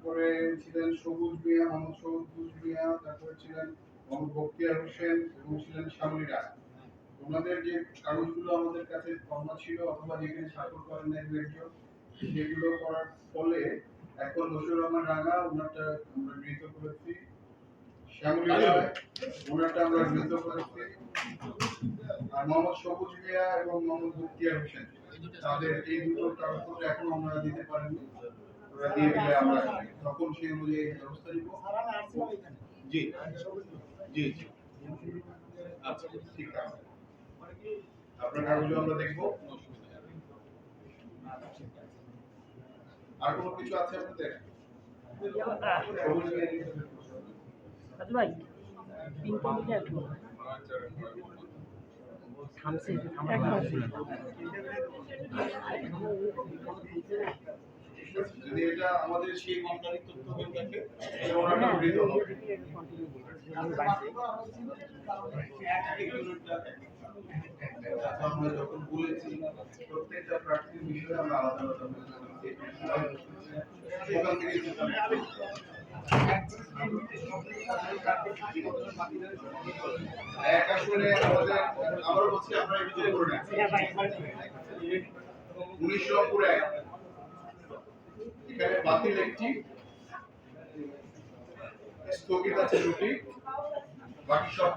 তারপরে ছিলেন সবুজ মিয়া, মোহাম্মদ সবুজ মিয়া, তারপরে ছিলেন মোহাম্মদ বখতিয়ার হোসেন এবং ছিলেন শামীরা। ওনাদের যে কাগজগুলো আমাদের কাছে জমা ছিল অথবা যেখানে স্বাক্ষর করেন নাই দু একজন, সেগুলো করার ফলে এখন বশির রহমান রাঙা ওনারটা আমরা গৃহীত করেছি, শ্যামলী রায় ওনারটা আমরা গৃহীত করেছি, আর মোহাম্মদ সবুজ মিয়া এবং মোহাম্মদ বখতিয়ার হোসেন তাদের এই দুটো কাগজপত্র এখন আমরা দিতে পারিনি। ওরা দিয়ে দিলে আমরা তখন সেই অনুযায়ী ব্যবস্থা নিব। জি জি জি আচ্ছা ঠিক আছে, আপনার কাগজ আমরা দেখবো। আর কোনো কিছু আছে আপনাদের? ভাই পিন কোডটা একটু থামছে যদি এটা আমাদের সেই মামলারই তথ্য হয়ে থাকে ওনাটা গৃহীত হবে। আমরা যখন বলেছি প্রত্যেকটা প্রার্থীর বিষয়ে আমরা আলাদা আলাদা ওখান থেকে এক আসলে আমাদের আবারও বলছি আমরা এই বিচারে করে নেন 19 রংপুর এক, এখানে বাতিল একটি, স্থগিত আছে দুটি, বাকি সব